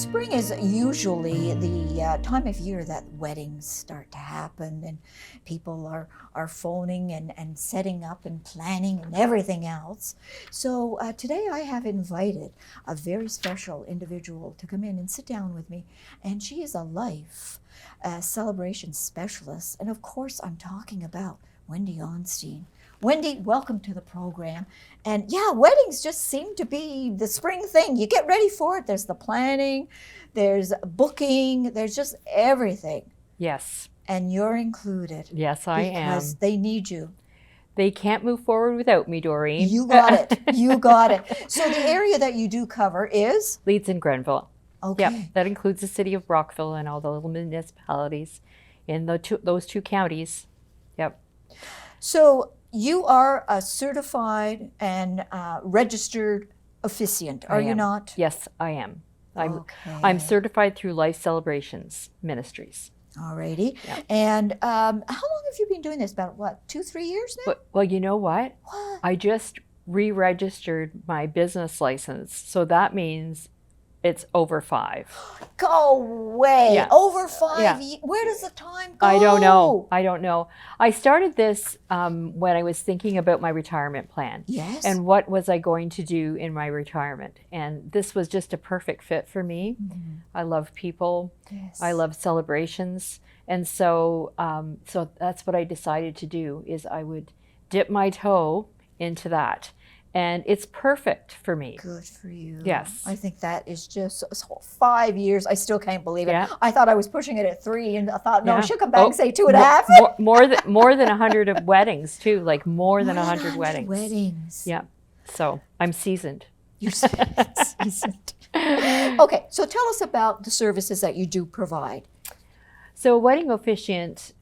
Spring is usually the time of year that weddings start to happen, and people are phoning and setting up and planning and everything else. So today I have invited a very special individual to come in and sit down with me, and she is a life celebration specialist. And of course I'm talking about Wendy Onstein. Wendy, welcome to the program. And yeah, weddings just seem to be the spring thing. You get ready for it. There's the planning, there's booking, there's just everything. Yes. And you're included. Yes, I am. Because they need you. They can't move forward without me, Doreen. You got it. You got it. So the area that you do cover is? Leeds and Grenville. Okay. Yep, that includes the city of Brockville and all the little municipalities in those two counties. Yep. So you are a certified and registered officiant, are you not? Yes, I am. Okay. I'm certified through Life Celebrations Ministries. Alrighty. Yep. And how long have you been doing this? About what, 2-3 years now? Well, you know what? I just re-registered my business license, so that means it's over 5. Go away. Yeah. Over 5 Yeah. years. Where does the time go? I don't know. I don't know. I started this when I was thinking about my retirement plan. Yes. And what was I going to do in my retirement? And this was just a perfect fit for me. Mm-hmm. I love people. Yes. I love celebrations. And so, so that's what I decided to do, is I would dip my toe into that. And it's perfect for me. Good for you. Yes. I think that is just 5 years. I still can't believe it. Yeah. I thought I was pushing it at 3, and I thought, no, Yeah. she'll come back and say 2.5. More than 100 of weddings too, like more than 100 weddings. Weddings. Yeah. So I'm seasoned. You're seasoned. Okay, so tell us about the services that you do provide. So a wedding officiant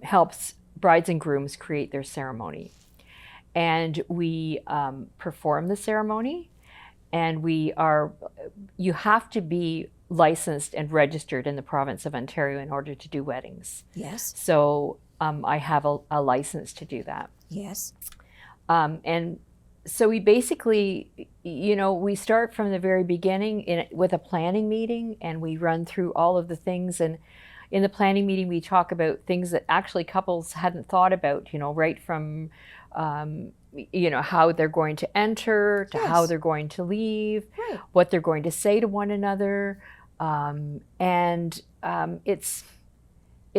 helps brides and grooms create their ceremony. And we perform the ceremony, and you have to be licensed and registered in the province of Ontario in order to do weddings. Yes. So I have a license to do that. Yes. And so we basically, we start from the very beginning with a planning meeting, and we run through all of the things. And in the planning meeting, we talk about things that actually couples hadn't thought about, right from how they're going to enter, to how they're going to leave, right, what they're going to say to one another. It's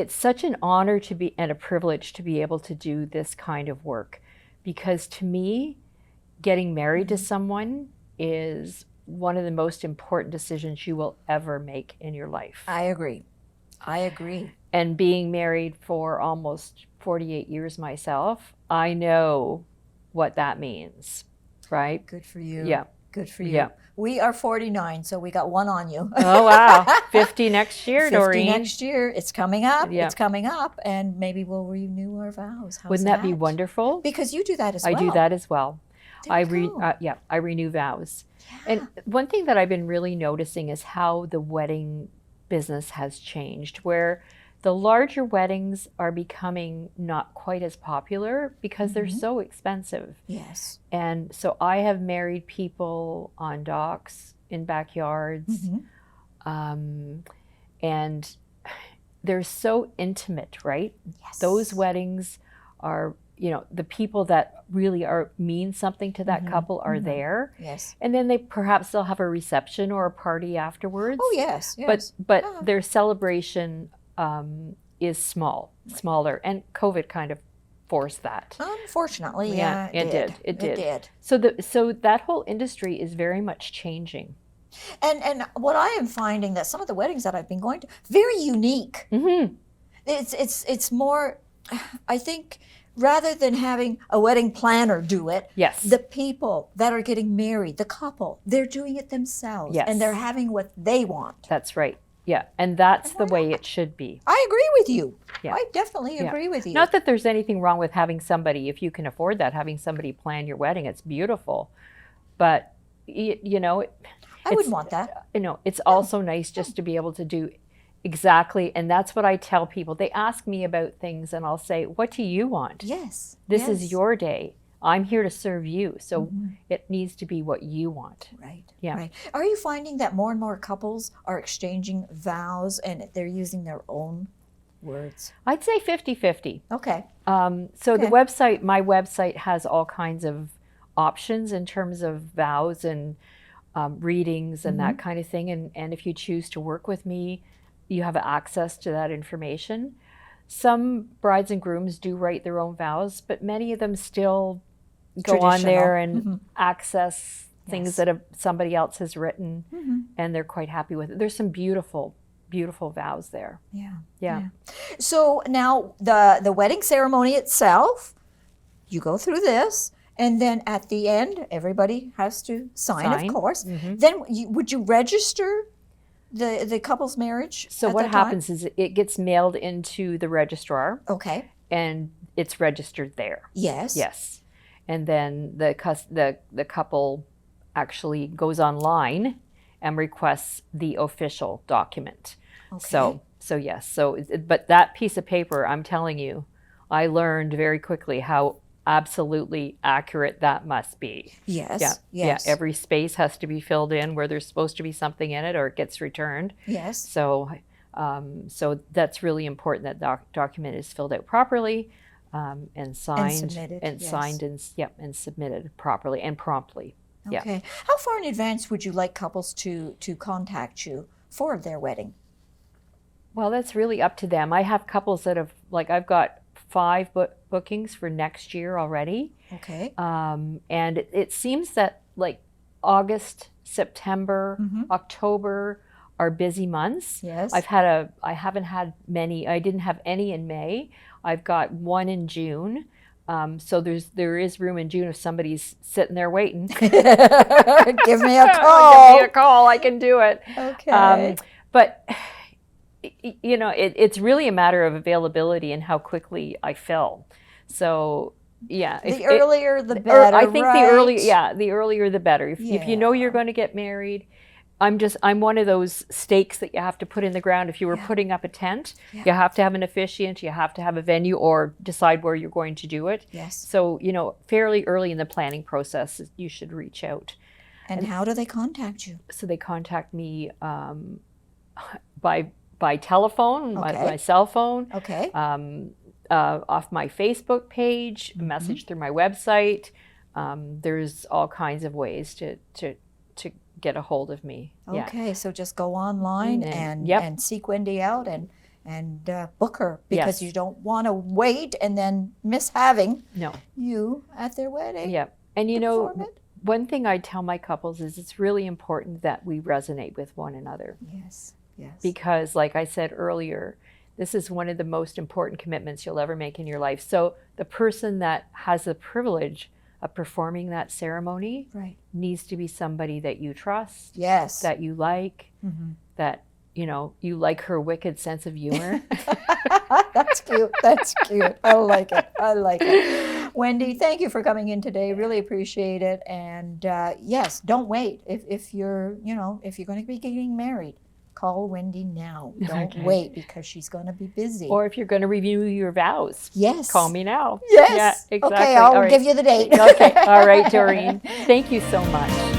such an honor and a privilege to be able to do this kind of work, because to me, getting married to someone is one of the most important decisions you will ever make in your life. I agree. And being married for almost 48 years myself, I know what that means, right? Good for you. Yeah. Good for you. Yeah. We are 49, so we got one on you. Oh, wow. 50 next year, 50 Doreen. next year. It's coming up. Yeah. It's coming up. And maybe we'll renew our vows. How's Wouldn't that be wonderful? Because you do that as well. I do that as well. I go. renew vows. Yeah. And one thing that I've been really noticing is how the wedding business has changed, where the larger weddings are becoming not quite as popular because they're so expensive. Yes. And so I have married people on docks, in backyards, and they're so intimate, right? Yes. Those weddings are, the people that really mean something to that couple are there. Yes. And then they'll have a reception or a party afterwards. Oh, yes. Yes. But their celebration is smaller, and COVID kind of forced that. Unfortunately, yeah, it did. It did. So that whole industry is very much changing. And what I am finding that some of the weddings that I've been going to, very unique. Mm-hmm. It's more, I think, rather than having a wedding planner do it, Yes. the people that are getting married, the couple, they're doing it themselves. Yes. And they're having what they want. That's right. Yeah, and that's the way it should be. I agree with you. Yeah. I definitely agree with you. Not that there's anything wrong with having somebody, if you can afford that, having somebody plan your wedding. It's beautiful. But, I wouldn't want that. It's also nice just to be able to do exactly, and that's what I tell people. They ask me about things, and I'll say, what do you want? Yes. This is your day. I'm here to serve you. So it needs to be what you want. Right. Yeah. Right. Are you finding that more and more couples are exchanging vows and they're using their own words? I'd say 50-50. Okay. So the website, my website has all kinds of options in terms of vows and readings and that kind of thing. And if you choose to work with me, you have access to that information. Some brides and grooms do write their own vows, but many of them still go on there and access things that somebody else has written, and they're quite happy with it. There's some beautiful, beautiful vows there. Yeah. So now the wedding ceremony itself, you go through this, and then at the end, everybody has to sign. Of course. Then would you register the couple's marriage? So what happens is it gets mailed into the registrar. Okay. And it's registered there. Yes. Yes. And then the couple actually goes online and requests the official document. Okay. So yes. But that piece of paper, I'm telling you, I learned very quickly how absolutely accurate that must be. Yes. Yeah. Every space has to be filled in where there's supposed to be something in it, or it gets returned. Yes. So that's really important that document is filled out properly, and signed and submitted, and submitted properly and promptly. Okay. How far in advance would you like couples to contact you for their wedding? Well, that's really up to them. I have couples that have, like, I've got 5 bookings for next year already. Okay. And it seems that like August, September, October are busy months. Yes. I haven't had many. I didn't have any in May. I've got 1 in June. So there is room in June if somebody's sitting there waiting. Give me a call. Give me a call. I can do it. Okay. But you know, it's really a matter of availability and how quickly I fill. So yeah, the earlier the better. I think right? the earlier the better. If you know you're going to get married, I'm one of those stakes that you have to put in the ground. If you were putting up a tent, you have to have an officiant, you have to have a venue, or decide where you're going to do it. Yes. So, you know, fairly early in the planning process, you should reach out. And how do they contact you? So they contact me by telephone, my cell phone. Okay. Off my Facebook page, a message through my website. There's all kinds of ways to get a hold of me. Okay, so just go online and seek Wendy out and book her, because you don't want to wait and then miss having you at their wedding. Yeah, and you know, one thing I tell my couples is it's really important that we resonate with one another. Yes, yes. Because like I said earlier, this is one of the most important commitments you'll ever make in your life. So the person that has the privilege of performing that ceremony needs to be somebody that you trust, that you like, that, you know, you like her wicked sense of humor. That's cute. That's cute. I like it. I like it. Wendy, thank you for coming in today. Really appreciate it. And yes, don't wait. If you're going to be getting married, call Wendy now. Don't wait, because she's going to be busy. Or if you're going to review your vows, call me now. Yes. Yeah, exactly. Okay, I'll give you the date. Okay. All right, Doreen. Thank you so much.